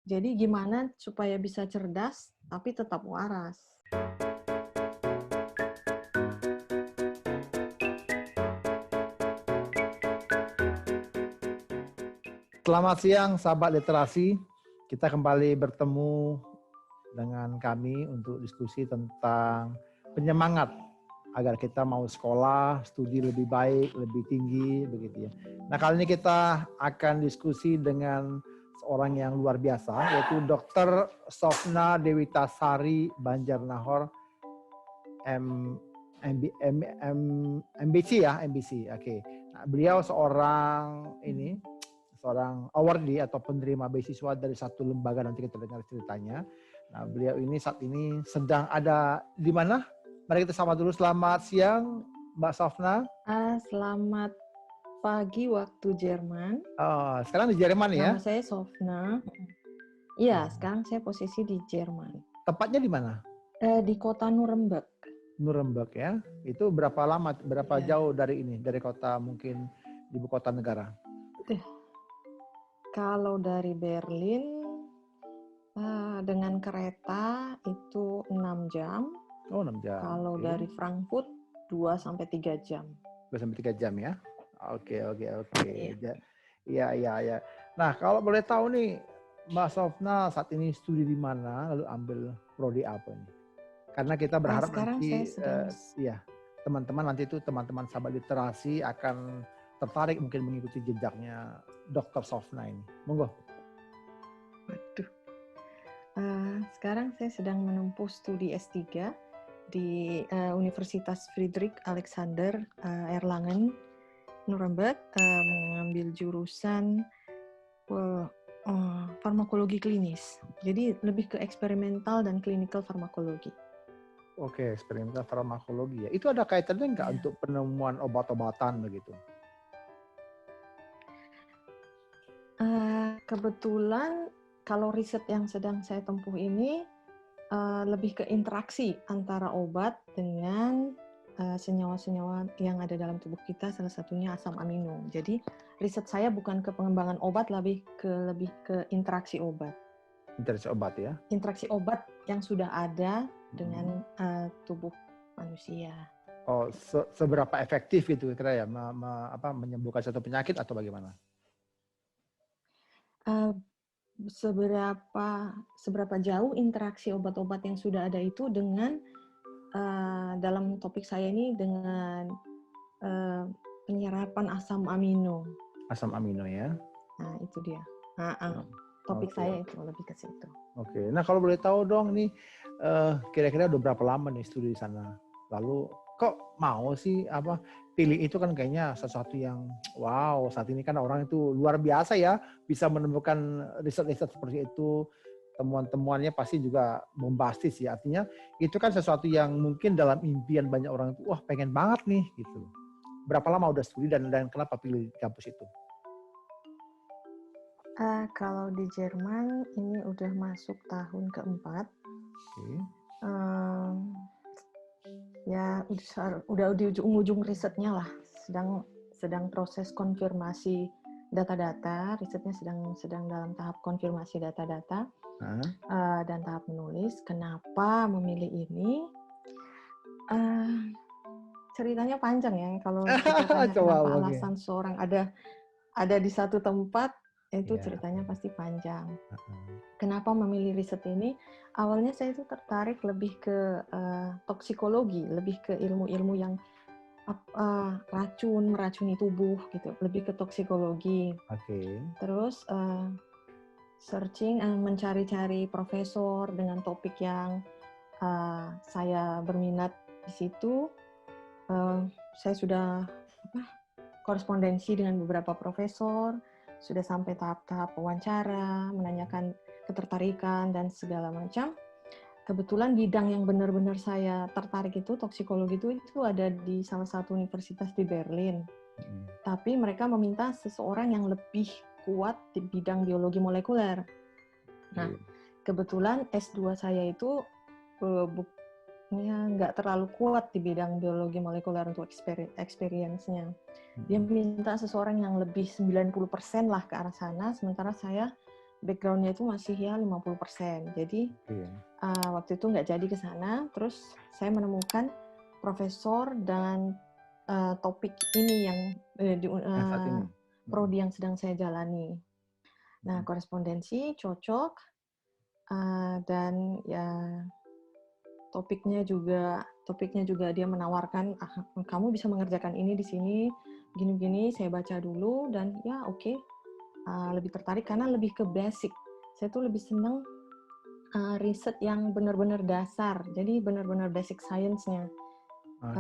Jadi gimana supaya bisa cerdas tapi tetap waras? Selamat siang, sahabat literasi. Kita kembali bertemu dengan kami untuk diskusi tentang penyemangat agar kita mau sekolah, studi lebih baik, lebih tinggi, begitu ya. Nah, kali ini kita akan diskusi dengan seorang yang luar biasa, yaitu Dr. Sofna Dewitasari Banjarnahor, MBC ya, MBC. Oke. Nah, beliau seorang awardee atau penerima beasiswa dari satu lembaga, nanti kita dengar ceritanya. Nah, beliau ini saat ini sedang ada di mana? Mari kita sama dulu. Selamat siang, Mbak Sofna. Selamat pagi waktu Jerman. Oh, sekarang di Jerman ya? Nama saya Sofna. Iya, sekarang saya posisi di Jerman. Tepatnya di mana? Di kota Nuremberg. Nuremberg ya. Itu berapa lama, berapa jauh dari ini, dari kota mungkin ibu kota negara? Kalau dari Berlin dengan kereta itu 6 jam. Oh, 6 jam. Kalau dari Frankfurt 2-3 jam. 2-3 jam ya. Oke. Iya. Nah, kalau boleh tahu nih, Mbak Sofna saat ini studi di mana, lalu ambil prodi apa nih? Karena kita berharap nanti teman-teman sahabat literasi akan tertarik mungkin mengikuti jejaknya Dr. Sofna ini. Monggo. Waduh. Sekarang saya sedang menempuh studi S3 di Universitas Friedrich Alexander Erlangen, Nuremberg, mengambil jurusan farmakologi klinis. Jadi lebih ke eksperimental dan klinikal farmakologi. Oke, eksperimental farmakologi ya. Itu ada kaitannya nggak untuk penemuan obat-obatan begitu? Kebetulan kalau riset yang sedang saya tempuh ini lebih ke interaksi antara obat dengan senyawa-senyawa yang ada dalam tubuh kita, salah satunya asam amino. Jadi riset saya bukan ke pengembangan obat, lebih ke interaksi obat. Interaksi obat ya? Interaksi obat yang sudah ada dengan tubuh manusia. Oh, seberapa efektif itu kira ya menyembuhkan suatu penyakit atau bagaimana? Seberapa jauh interaksi obat-obat yang sudah ada itu dengan dalam topik saya ini dengan penyerapan asam amino. Asam amino ya? Nah, itu dia. Topik saya itu lebih ke situ. Oke. Nah, kalau boleh tahu dong nih, kira-kira udah berapa lama nih studi di sana? Lalu kok mau sih pilih itu, kan kayaknya sesuatu yang wow, saat ini kan orang itu luar biasa ya, bisa menemukan riset-riset seperti itu. Temuan-temuannya pasti juga bombastis ya. Artinya itu kan sesuatu yang mungkin dalam impian banyak orang itu, wah pengen banget nih gitu. Berapa lama udah studi dan kenapa pilih kampus itu? Kalau di Jerman ini udah masuk tahun keempat. Ya udah di ujung-ujung risetnya lah. Sedang proses konfirmasi data-data. Risetnya sedang dalam tahap konfirmasi data-data dan tahap menulis. Kenapa memilih ini? Ceritanya panjang ya. Kalau kita tanya kenapa alasan seorang ada di satu tempat, itu ceritanya pasti panjang. Kenapa memilih riset ini? Awalnya saya itu tertarik lebih ke toksikologi, lebih ke ilmu-ilmu yang meracuni tubuh gitu, lebih ke toksikologi. Terus searching, mencari-cari profesor dengan topik yang saya berminat di situ. Saya sudah korespondensi dengan beberapa profesor. Sudah sampai tahap-tahap wawancara, menanyakan ketertarikan dan segala macam. Kebetulan bidang yang benar-benar saya tertarik itu, toksikologi itu ada di salah satu universitas di Berlin. Tapi mereka meminta seseorang yang lebih kuat di bidang biologi molekuler. Nah, kebetulan S2 saya itu nggak terlalu kuat di bidang biologi molekuler untuk experience-nya. Dia minta seseorang yang lebih 90% lah ke arah sana, sementara saya background-nya itu masih ya 50%. Jadi waktu itu nggak jadi ke sana. Terus saya menemukan profesor dan topik ini yang prodi yang sedang saya jalani. Nah, korespondensi cocok, dan ya topiknya juga dia menawarkan, kamu bisa mengerjakan ini di sini, gini-gini. Saya baca dulu dan ya oke. Lebih tertarik karena lebih ke basic. Saya tuh lebih senang riset yang benar-benar dasar, jadi benar-benar basic science-nya.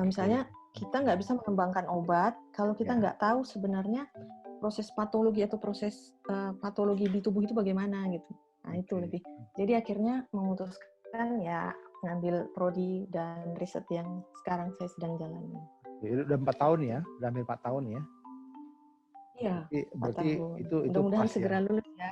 Misalnya kita nggak bisa mengembangkan obat kalau kita nggak tahu sebenarnya proses patologi atau proses patologi di tubuh itu bagaimana gitu. Nah itu lebih. Jadi akhirnya memutuskan ya ngambil prodi dan riset yang sekarang saya sedang jalani. Udah 4 tahun ya, udah hampir 4 tahun ya. Iya. Berarti itu mudah-mudahan pas segera lulus ya.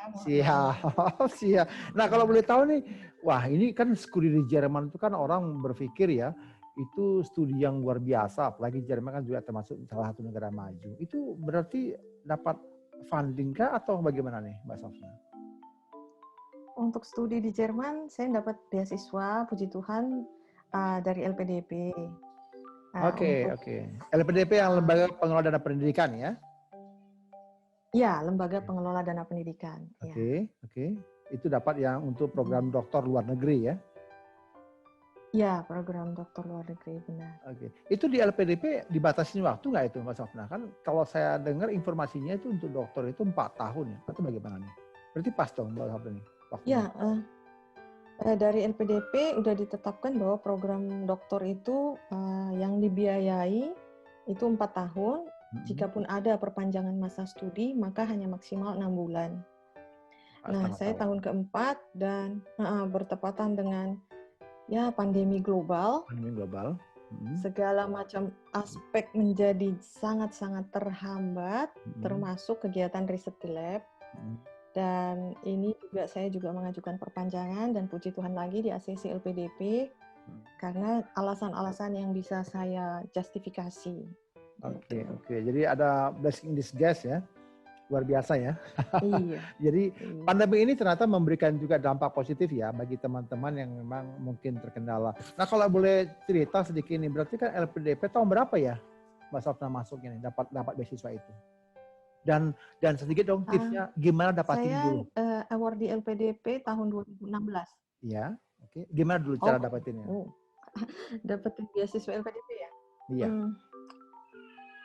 Siap. Nah kalau boleh tahu nih, wah ini kan studi di Jerman itu kan orang berpikir ya, itu studi yang luar biasa, apalagi Jerman kan juga termasuk salah satu negara maju. Itu berarti dapat funding kah atau bagaimana nih Mbak Sofna? Untuk studi di Jerman, saya dapat beasiswa, puji Tuhan, dari LPDP. Oke. LPDP yang Lembaga Pengelola Dana Pendidikan ya? Ya, Lembaga Pengelola Dana Pendidikan. Oke. Itu dapat yang untuk program doktor luar negeri ya? Ya, program doktor luar negeri, benar. Oke. Itu di LPDP dibatasi waktu nggak itu Mbak Sofna? Kan kalau saya dengar informasinya itu untuk dokter itu 4 tahun ya? Atau bagaimana nih? Berarti pas dong Mbak Sofna nih? Ya, dari LPDP udah ditetapkan bahwa program doktor itu yang dibiayai itu 4 tahun. Jikapun ada perpanjangan masa studi, maka hanya maksimal 6 bulan. Nah, saya tahun keempat dan bertepatan dengan ya pandemi global. Segala macam aspek menjadi sangat-sangat terhambat, termasuk kegiatan riset di lab. Dan ini juga saya juga mengajukan perpanjangan dan puji Tuhan lagi di ACC LPDP karena alasan-alasan yang bisa saya justifikasi. Oke. Jadi ada blessing in disguise ya. Luar biasa ya. Iya. Jadi pandemi ini ternyata memberikan juga dampak positif ya bagi teman-teman yang memang mungkin terkendala. Nah kalau boleh cerita sedikit nih, berarti kan LPDP tahun berapa ya Mbak Sofna masuknya nih, dapat beasiswa itu? Dan sedikit dong tipsnya gimana dapatin dulu? Saya award di LPDP tahun 2016. Ya, oke. Gimana dulu cara dapatinnya? Dapetin beasiswa LPDP ya? Iya.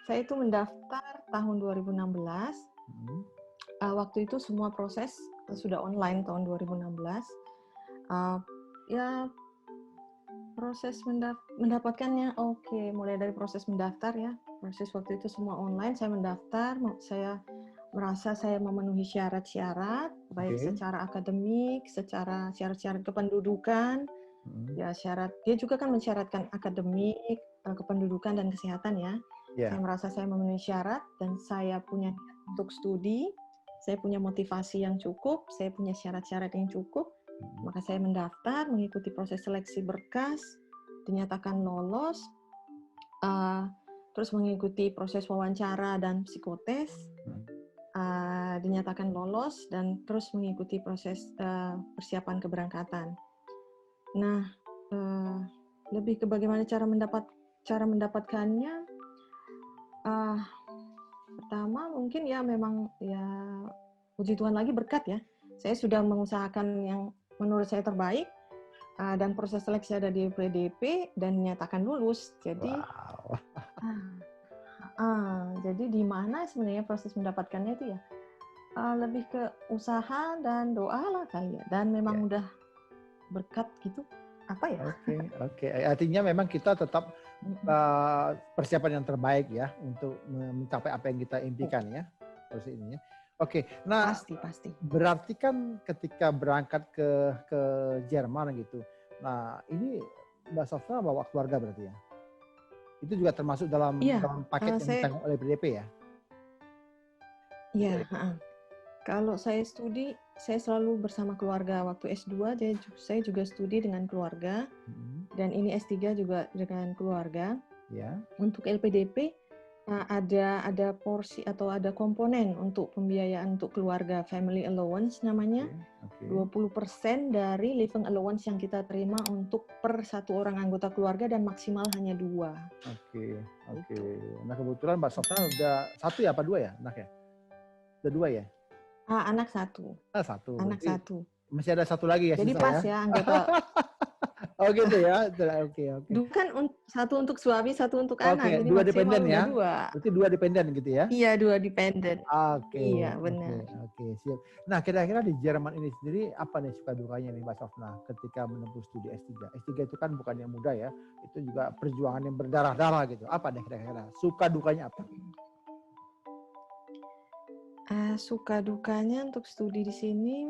Saya itu mendaftar tahun 2016. Waktu itu semua proses sudah online tahun 2016. Ya proses mendapatkannya mulai dari proses mendaftar ya. Proses waktu itu semua online, saya mendaftar, saya merasa saya memenuhi syarat-syarat baik secara akademik, secara syarat-syarat kependudukan. Ya dia juga kan mensyaratkan akademik, kependudukan dan kesehatan ya. Saya merasa saya memenuhi syarat dan saya punya niat untuk studi, saya punya motivasi yang cukup, saya punya syarat-syarat yang cukup, maka saya mendaftar, mengikuti proses seleksi berkas, dinyatakan lolos, terus mengikuti proses wawancara dan psikotes, dinyatakan lolos, dan terus mengikuti proses persiapan keberangkatan. Nah, lebih ke bagaimana cara mendapatkannya. Pertama mungkin ya memang ya puji Tuhan lagi berkat ya. Saya sudah mengusahakan yang menurut saya terbaik dan proses seleksi ada di LPDP dan dinyatakan lulus. Jadi jadi di mana sebenarnya proses mendapatkannya itu ya lebih ke usaha dan doa lah kali ya. Dan memang udah berkat gitu. Apa ya? Oke. Artinya memang kita tetap persiapan yang terbaik ya untuk mencapai apa yang kita impikan ya. Proses ini ya. Oke. Nah, pasti. Berarti kan ketika berangkat ke Jerman gitu. Nah, ini Mbak Sofna bawa keluarga berarti ya. Itu juga termasuk dalam paket yang ditanggung oleh PDP ya? Iya, kalau saya studi, saya selalu bersama keluarga. Waktu S2, saya juga studi dengan keluarga. Dan ini S3 juga dengan keluarga. Untuk LPDP, ada porsi atau ada komponen untuk pembiayaan untuk keluarga, family allowance namanya. 20% dari living allowance yang kita terima untuk per satu orang anggota keluarga dan maksimal hanya 2. Oke. Nah kebetulan Mbak Sofna udah 1 ya apa 2 ya anaknya? Udah 2 ya? Anak 1. Anak 1. Masih ada 1 lagi ya? Jadi pas ya anggota. Oh gitu ya? Oke. Kan 1 untuk suami, 1 untuk anak. Jadi 2 dependen ya? 2. Berarti 2 dependen gitu ya? Iya, 2 dependen. Oke. Iya, benar. Oke, siap. Nah, kira-kira di Jerman ini sendiri apa nih suka dukanya nih Mbak Sofna ketika menempuh studi S3? S3 itu kan bukan yang mudah ya, itu juga perjuangan yang berdarah-darah gitu. Apa deh kira-kira? Suka dukanya apa? Suka dukanya untuk studi di sini,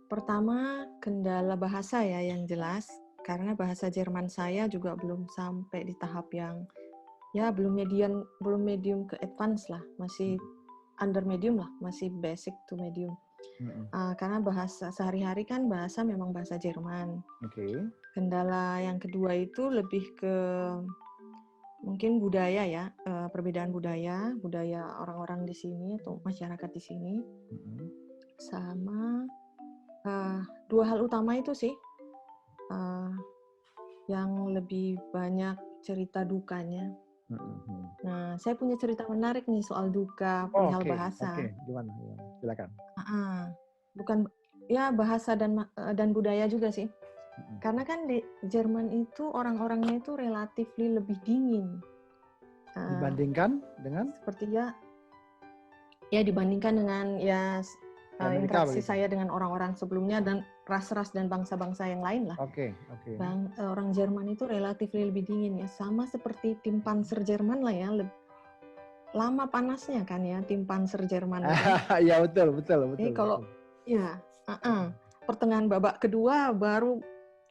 pertama kendala bahasa ya yang jelas, karena bahasa Jerman saya juga belum sampai di tahap yang ya belum medium ke advance lah, masih under medium lah, masih basic to medium. Karena bahasa sehari-hari kan memang bahasa Jerman. Kendala yang kedua itu lebih ke mungkin budaya ya, perbedaan budaya orang-orang di sini atau masyarakat di sini. Sama 2 hal utama itu sih yang lebih banyak cerita dukanya. Nah, saya punya cerita menarik nih soal duka perihal bahasa. Gimana? Silakan. Bukan ya bahasa dan budaya juga sih. Karena kan di Jerman itu orang-orangnya itu relatif lebih dingin. Dibandingkan dengan? Seperti ya dibandingkan dengan interaksi saya dengan orang-orang sebelumnya dan ras-ras dan bangsa-bangsa yang lain lah. Orang Jerman itu relatif lebih dingin ya, sama seperti tim Panzer Jerman lah ya. Lama panasnya kan ya tim Panzer Jerman. Ya betul. Jadi kalau pertengahan babak kedua baru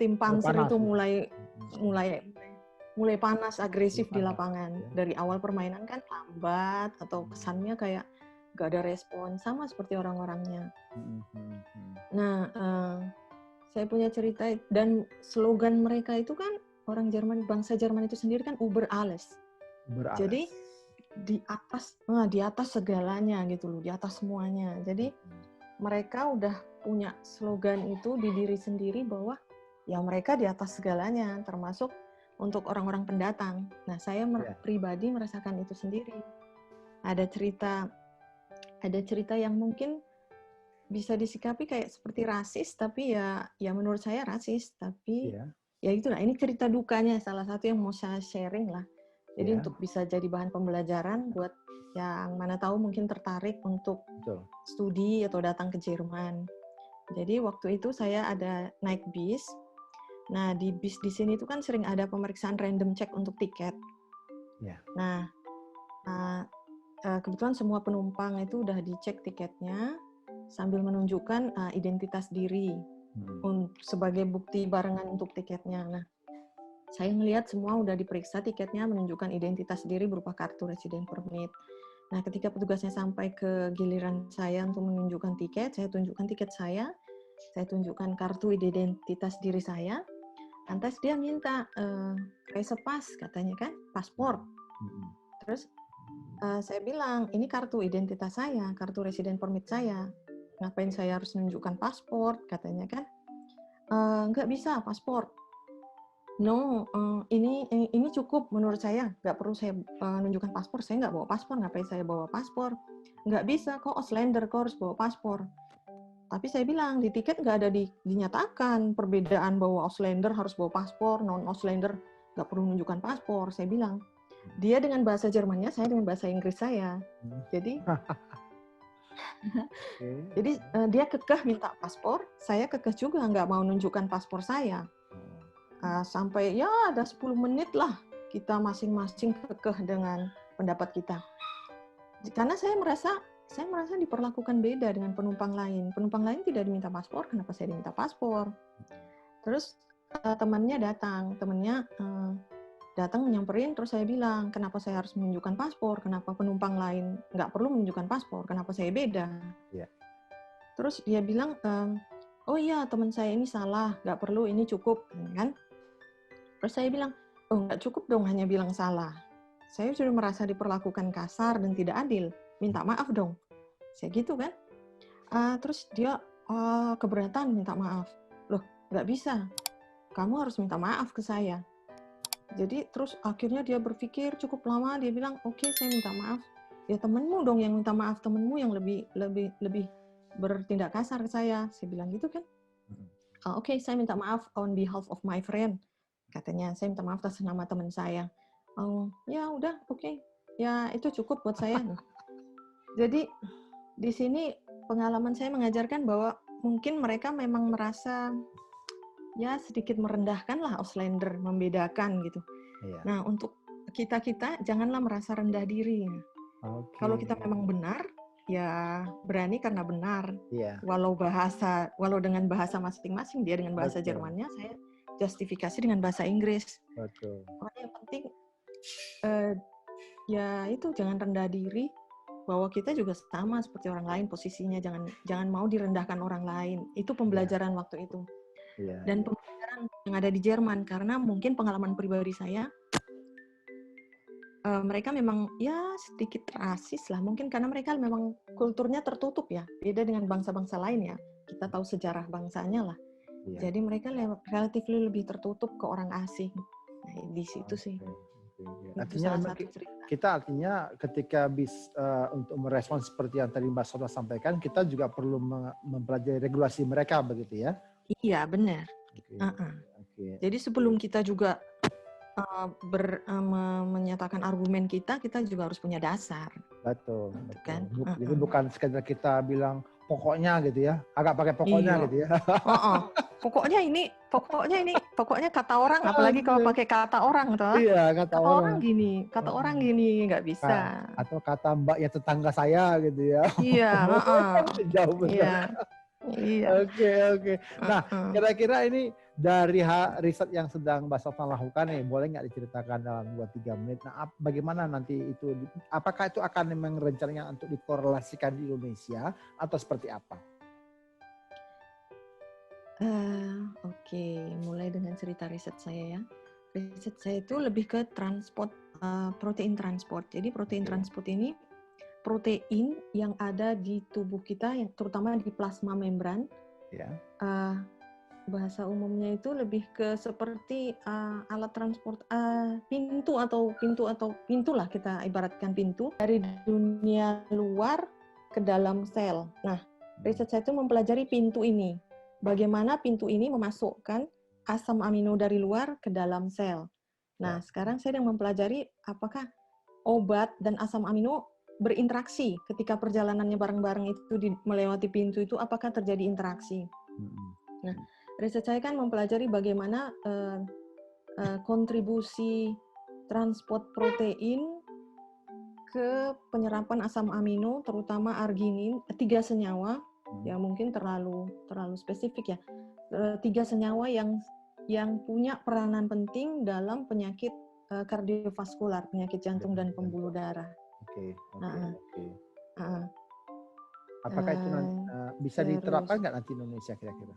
tim Panzer itu mulai panas, agresif di lapangan. Dari awal permainan kan lambat atau kesannya kayak gak ada respon, sama seperti orang-orangnya. Nah, saya punya cerita dan slogan mereka itu kan orang Jerman, bangsa Jerman itu sendiri kan über alles. Jadi di atas segalanya gitu loh, di atas semuanya. Jadi mereka udah punya slogan itu di diri sendiri bahwa ya mereka di atas segalanya, termasuk untuk orang-orang pendatang. Nah, saya pribadi merasakan itu sendiri. Ada cerita yang mungkin bisa disikapi kayak seperti rasis, tapi ya menurut saya rasis, tapi ya itulah, ini cerita dukanya salah satu yang mau saya sharing lah. Jadi untuk bisa jadi bahan pembelajaran buat yang mana tahu mungkin tertarik untuk studi atau datang ke Jerman. Jadi waktu itu saya ada naik bis. Nah, di bis di sini itu kan sering ada pemeriksaan random check untuk tiket. Nah, kebetulan semua penumpang itu udah dicek tiketnya sambil menunjukkan identitas diri sebagai bukti barengan untuk tiketnya. Nah, saya melihat semua udah diperiksa tiketnya, menunjukkan identitas diri berupa kartu resident permit. Nah, ketika petugasnya sampai ke giliran saya untuk menunjukkan tiket, saya tunjukkan tiket saya tunjukkan kartu identitas diri saya. Lantas dia minta resepas katanya kan, paspor. Terus saya bilang, ini kartu identitas saya, kartu resident permit saya. Ngapain saya harus menunjukkan paspor, katanya kan. Nggak bisa paspor. No, ini cukup menurut saya. Nggak perlu saya menunjukkan paspor. Saya nggak bawa paspor, ngapain saya bawa paspor. Nggak bisa, kok Ausländer, kok harus bawa paspor. Tapi saya bilang, di tiket nggak ada dinyatakan perbedaan bahwa Ausländer harus bawa paspor, non-Ausländer nggak perlu menunjukkan paspor. Saya bilang, dia dengan bahasa Jermannya, saya dengan bahasa Inggris saya. Jadi, dia kekeh minta paspor, saya kekeh juga nggak mau menunjukkan paspor saya. Sampai ya ada 10 menit lah kita masing-masing kekeh dengan pendapat kita. Karena saya merasa diperlakukan beda dengan penumpang lain. Penumpang lain tidak diminta paspor, kenapa saya diminta paspor? Terus temannya datang menyamperin, terus saya bilang, kenapa saya harus menunjukkan paspor? Kenapa penumpang lain nggak perlu menunjukkan paspor? Kenapa saya beda? Terus dia bilang, oh iya teman saya ini salah, nggak perlu, ini cukup, kan? Terus saya bilang, oh nggak cukup dong hanya bilang salah. saya sudah merasa diperlakukan kasar dan tidak adil, minta maaf dong. Saya gitu kan. Terus dia keberatan minta maaf. Loh, nggak bisa. Kamu harus minta maaf ke saya. Jadi terus akhirnya dia berpikir cukup lama, dia bilang, oke, saya minta maaf. Ya temenmu dong yang minta maaf, temenmu yang lebih bertindak kasar ke saya. Saya bilang gitu kan. Oke, saya minta maaf on behalf of my friend. Katanya, saya minta maaf atas nama teman saya. Ya udah, oke. Ya itu cukup buat saya. Jadi di sini pengalaman saya mengajarkan bahwa mungkin mereka memang merasa ya sedikit merendahkan lah Auslander, membedakan gitu. Iya. Nah untuk kita janganlah merasa rendah diri. Okay. Kalau kita memang benar, ya berani karena benar. Iya. Walau dengan bahasa masing-masing, dia dengan bahasa Jermannya, saya justifikasi dengan bahasa Inggris. Betul. Pokoknya yang penting ya itu jangan rendah diri, bahwa kita juga sama seperti orang lain posisinya, jangan mau direndahkan orang lain. Itu pembelajaran waktu itu. Dan pembelajaran yang ada di Jerman, karena mungkin pengalaman pribadi saya, mereka memang ya sedikit rasis lah, mungkin karena mereka memang kulturnya tertutup ya, beda dengan bangsa-bangsa lain ya. Kita tahu sejarah bangsanya lah. Jadi mereka relatif lebih tertutup ke orang asing. Nah, di situ sih. Artinya kita ketika untuk merespons seperti yang tadi Mbak Sona sampaikan, kita juga perlu mempelajari regulasi mereka begitu ya? Iya benar. Okay. Jadi sebelum kita juga menyatakan argumen kita juga harus punya dasar. Betul. Kan? Jadi bukan sekedar kita bilang pokoknya gitu ya, agak pakai pokoknya gitu ya. Pokoknya kata orang, apalagi kalau pakai kata orang toh. Iya, kata orang gini, nggak bisa. Atau kata mbak ya tetangga saya gitu ya. Iya, jauh benar. Iya. Oke. Nah, kira-kira ini dari riset yang sedang Mbak Sofna lakukan nih, boleh nggak diceritakan dalam 2-3 menit? Nah, bagaimana nanti itu, apakah itu akan memang rencananya untuk dikorelasikan di Indonesia atau seperti apa? Oke, mulai dengan cerita riset saya ya. Riset saya itu lebih ke protein transport. Jadi protein transport ini protein yang ada di tubuh kita, yang terutama di plasma membran. Ya. Bahasa umumnya itu lebih ke seperti alat transport pintu lah, kita ibaratkan pintu dari dunia luar ke dalam sel. Nah, riset saya itu mempelajari pintu ini. Bagaimana pintu ini memasukkan asam amino dari luar ke dalam sel. Nah, sekarang saya sedang mempelajari apakah obat dan asam amino berinteraksi ketika perjalanannya bareng-bareng itu melewati pintu itu, apakah terjadi interaksi. Nah, riset saya kan mempelajari bagaimana kontribusi transport protein ke penyerapan asam amino, terutama arginin, 3 senyawa, ya mungkin terlalu spesifik ya, 3 senyawa yang punya peranan penting dalam penyakit kardiovaskular, penyakit jantung dan pembuluh darah. Oke. Apakah itu bisa diterapkan nggak nanti Indonesia kira-kira?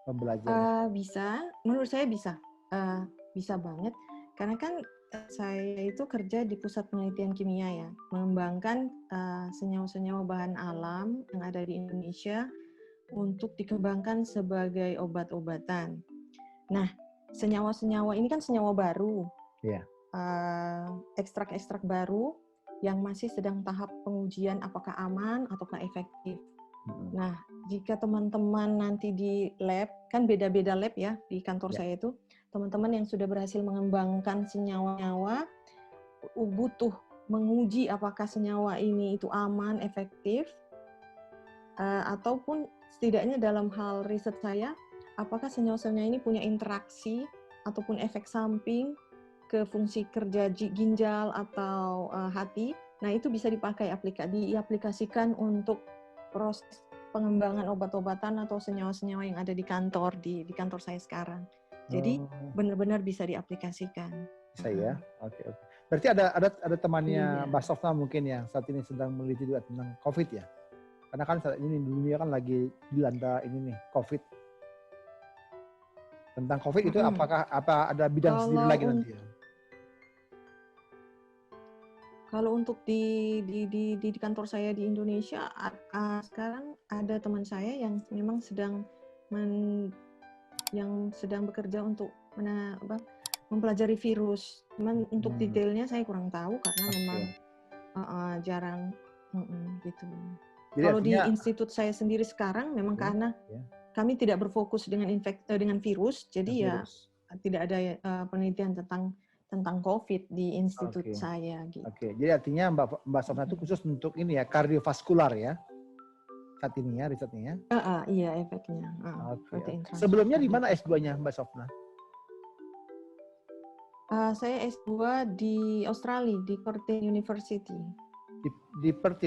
Pembelajaran? Bisa, menurut saya bisa. Bisa banget. Karena kan saya itu kerja di pusat penelitian kimia ya, mengembangkan senyawa-senyawa bahan alam yang ada di Indonesia untuk dikembangkan sebagai obat-obatan. Nah, senyawa-senyawa ini kan senyawa baru. Yeah. Ekstrak-ekstrak baru yang masih sedang tahap pengujian apakah aman ataukah efektif. Nah, jika teman-teman nanti di lab, kan beda-beda lab ya di kantor saya itu, teman-teman yang sudah berhasil mengembangkan senyawa-senyawa butuh menguji apakah senyawa ini itu aman, efektif, ataupun setidaknya dalam hal riset saya, apakah senyawa-senyawa ini punya interaksi ataupun efek samping ke fungsi kerja ginjal atau hati. Nah, itu bisa diaplikasikan untuk proses pengembangan obat-obatan atau senyawa-senyawa yang ada di kantor saya sekarang. Jadi benar-benar bisa diaplikasikan. Bisa ya, oke. Berarti ada temannya Mbak Sofna mungkin yang saat ini sedang meneliti juga tentang COVID ya? Karena kan saat ini dunia kan lagi dilanda ini nih COVID. Tentang COVID itu apa ada bidang sendiri lagi nanti ya? Kalau untuk di kantor saya di Indonesia, sekarang ada teman saya yang memang sedang bekerja untuk mempelajari virus. Cuman untuk detailnya saya kurang tahu karena memang jarang gitu. Jadi kalau artinya, di institut saya sendiri sekarang memang karena kami tidak berfokus dengan virus, jadi tidak ada penelitian tentang COVID di institut saya gitu. Jadi artinya Mbak Sofna itu khusus untuk ini ya, kardiovaskular ya saat ini ya risetnya ya? Iya efeknya. Sebelumnya di mana S2-nya Mbak Sofna? Saya S2 di Australia, di Curtin University. Di Perth?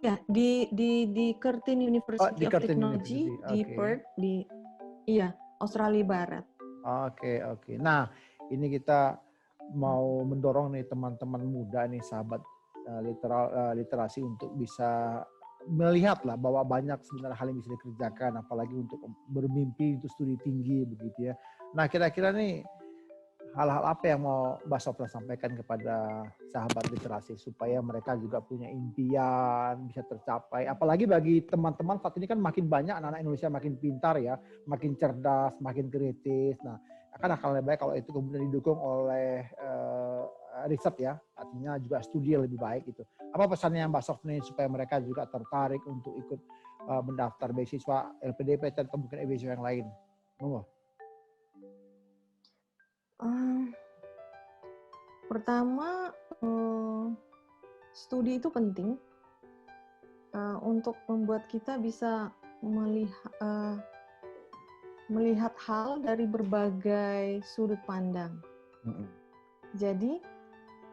Ya, di Curtin University of Technology di Perth, Australia Barat. Oke. Nah, ini kita mau mendorong nih teman-teman muda nih, sahabat literasi untuk bisa melihat lah bahwa banyak sebenarnya hal yang bisa dikerjakan, apalagi untuk bermimpi untuk studi tinggi begitu ya. Nah, kira-kira nih hal-hal apa yang mau Mbak Sofna sampaikan kepada sahabat literasi supaya mereka juga punya impian bisa tercapai. Apalagi bagi teman-teman saat ini kan makin banyak anak-anak Indonesia makin pintar ya, makin cerdas, makin kritis. Nah, akan lebih baik kalau itu kemudian didukung oleh riset ya, artinya juga studi yang lebih baik gitu. Apa pesannya Mbak Sofna supaya mereka juga tertarik untuk ikut mendaftar beasiswa LPDP atau mungkin beasiswa yang lain? Monggo. Pertama, studi itu penting untuk membuat kita bisa melihat hal dari berbagai sudut pandang. Jadi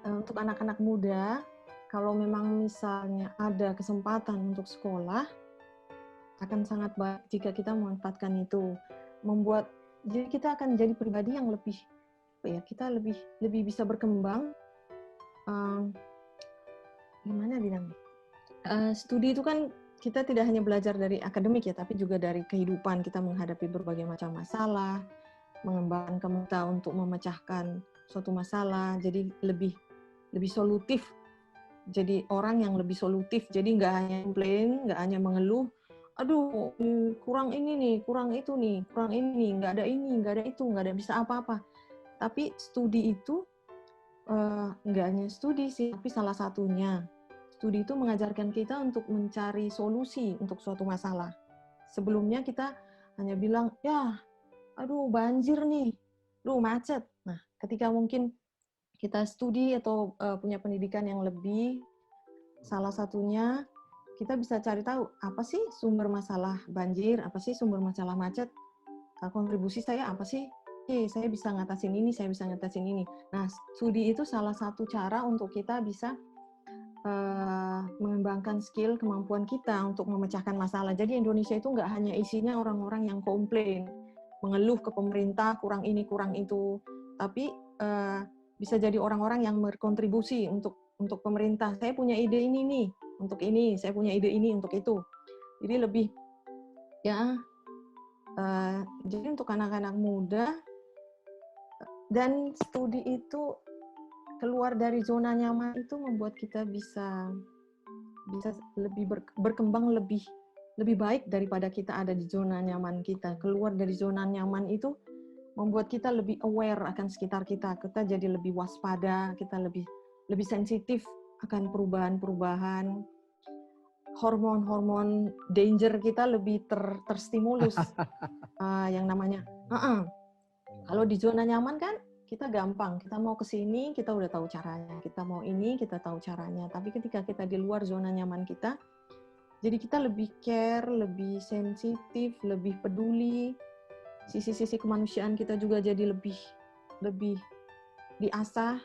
untuk anak-anak muda, kalau memang misalnya ada kesempatan untuk sekolah, akan sangat baik jika kita memanfaatkan itu. Jadi kita akan jadi pribadi yang kita lebih bisa berkembang. Gimana bilangnya? Studi itu kan kita tidak hanya belajar dari akademik ya, tapi juga dari kehidupan. Kita menghadapi berbagai macam masalah, mengembangkan kita untuk memecahkan suatu masalah, jadi lebih solutif. Jadi orang yang lebih solutif, jadi nggak hanya komplain, nggak hanya mengeluh, aduh kurang ini nih, kurang itu nih, kurang ini, nggak ada ini, nggak ada itu, nggak ada bisa apa-apa. Tapi studi itu nggak hanya studi sih, tapi salah satunya. Studi itu mengajarkan kita untuk mencari solusi untuk suatu masalah. Sebelumnya kita hanya bilang, ya, aduh banjir nih, aduh macet. Nah, ketika mungkin kita studi atau punya pendidikan yang lebih, salah satunya kita bisa cari tahu apa sih sumber masalah banjir, apa sih sumber masalah macet, kontribusi saya apa sih? Saya bisa ngatasin ini, saya bisa ngatasin ini. Nah, studi itu salah satu cara untuk kita bisa mengembangkan skill, kemampuan kita untuk memecahkan masalah. Jadi Indonesia itu nggak hanya isinya orang-orang yang komplain, mengeluh ke pemerintah, kurang ini, kurang itu. Tapi bisa jadi orang-orang yang berkontribusi untuk pemerintah. Saya punya ide ini nih, untuk ini. Saya punya ide ini untuk itu. Jadi lebih, jadi untuk anak-anak muda, dan studi itu keluar dari zona nyaman itu membuat kita bisa lebih berkembang lebih baik daripada kita ada di zona nyaman kita. Keluar dari zona nyaman itu membuat kita lebih aware akan sekitar kita. Kita jadi lebih waspada, kita lebih sensitif akan perubahan-perubahan. Hormon danger kita lebih terstimulus. Yang namanya kalau di zona nyaman kan kita gampang, kita mau ke sini, kita udah tahu caranya. Kita mau ini, kita tahu caranya. Tapi ketika kita di luar zona nyaman kita, jadi kita lebih care, lebih sensitif, lebih peduli. Sisi-sisi kemanusiaan kita juga jadi lebih diasah.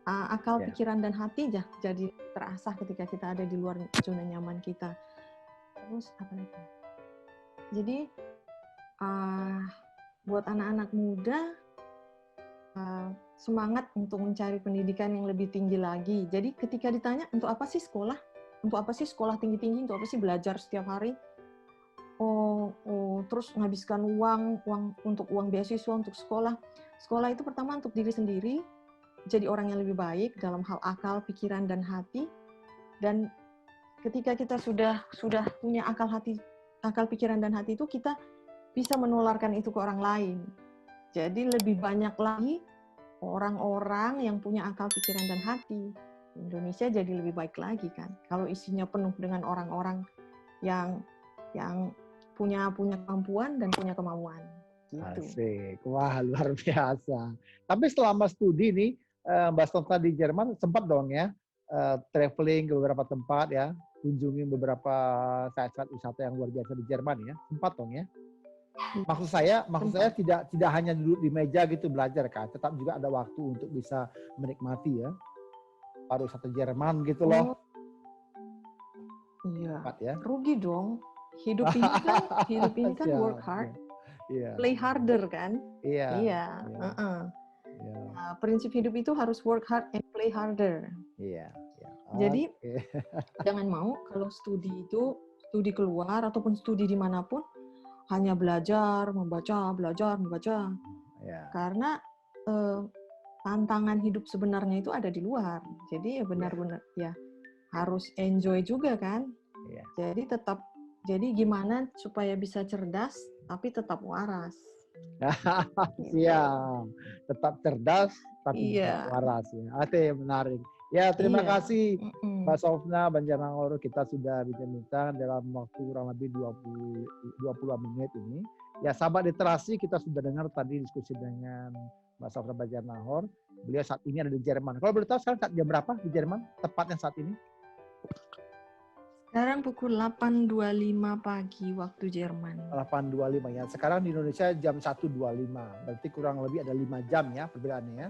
Akal, pikiran, dan hati jadi terasah ketika kita ada di luar zona nyaman kita. Terus apa lagi? Jadi buat anak-anak muda, semangat untuk mencari pendidikan yang lebih tinggi lagi. Jadi ketika ditanya, untuk apa sih sekolah? Untuk apa sih sekolah tinggi-tinggi? Untuk apa sih belajar setiap hari? Terus menghabiskan uang untuk uang beasiswa, untuk sekolah. Sekolah itu pertama untuk diri sendiri, jadi orang yang lebih baik dalam hal akal, pikiran, dan hati. Dan ketika kita sudah punya akal, pikiran, dan hati itu, kita bisa menularkan itu ke orang lain. Jadi lebih banyak lagi orang-orang yang punya akal, pikiran, dan hati. Indonesia jadi lebih baik lagi kan. Kalau isinya penuh dengan orang-orang yang punya kemampuan dan punya kemauan. Gitu. Asik. Wah, luar biasa. Tapi selama studi nih, Mbak Sofna di Jerman sempat dong ya traveling ke beberapa tempat ya, kunjungi beberapa site-site wisata yang luar biasa di Jerman ya. Sempat dong ya. Maksud saya tidak hanya duduk di meja gitu belajar kan, tetap juga ada waktu untuk bisa menikmati ya pariwisata Jerman gitu loh. Iya. Ya? Rugi dong. Hidup ini kan work hard, play harder kan? Iya. Prinsip hidup itu harus work hard and play harder. Iya. Jadi jangan mau kalau studi keluar ataupun studi dimanapun hanya belajar, membaca. Karena tantangan hidup sebenarnya itu ada di luar. Jadi ya benar-benar ya harus enjoy juga kan. Jadi gimana supaya bisa cerdas tapi tetap waras. Iya, tetap cerdas tapi tetap waras ya. Itu menarik. Ya, terima kasih Mbak Sofna Banjarnegara, kita sudah bincang-bincang dalam waktu kurang lebih 20 menit ini. Ya, sahabat literasi, kita sudah dengar tadi diskusi dengan Mbak Sofna Banjarnegara. Beliau saat ini ada di Jerman. Kalau boleh tahu sekarang jam berapa di Jerman? Tepatnya saat ini? Sekarang pukul 8.25 pagi waktu Jerman. 8.25 ya. Sekarang di Indonesia jam 1.25. Berarti kurang lebih ada 5 jam ya perbedaannya ya.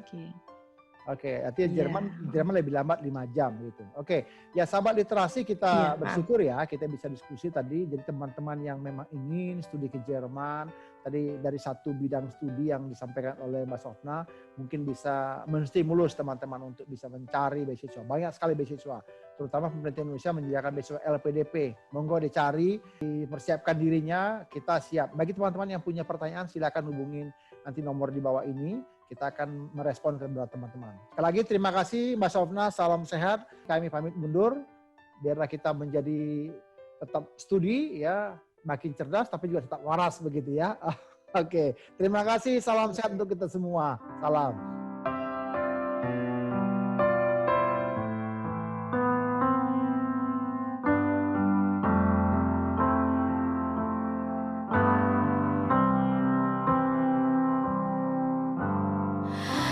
Oke, artinya Jerman lebih lambat 5 jam gitu. Oke, ya sahabat literasi kita bersyukur ya kita bisa diskusi tadi. Jadi teman-teman yang memang ingin studi ke Jerman, tadi dari satu bidang studi yang disampaikan oleh Mbak Sofna, mungkin bisa menstimulus teman-teman untuk bisa mencari beasiswa. Banyak sekali beasiswa, terutama pemerintah Indonesia menyediakan beasiswa LPDP. Monggo dicari, dipersiapkan dirinya, kita siap. Bagi teman-teman yang punya pertanyaan, silakan hubungin nanti nomor di bawah ini. Kita akan merespon kepada teman-teman. Sekali lagi terima kasih Mbak Sofna, salam sehat. Kami pamit mundur. Biarlah kita menjadi tetap studi ya, makin cerdas tapi juga tetap waras begitu ya. Oke, terima kasih, salam sehat untuk kita semua. Salam.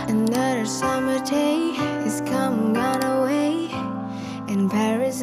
Another summer day is coming on away in Paris.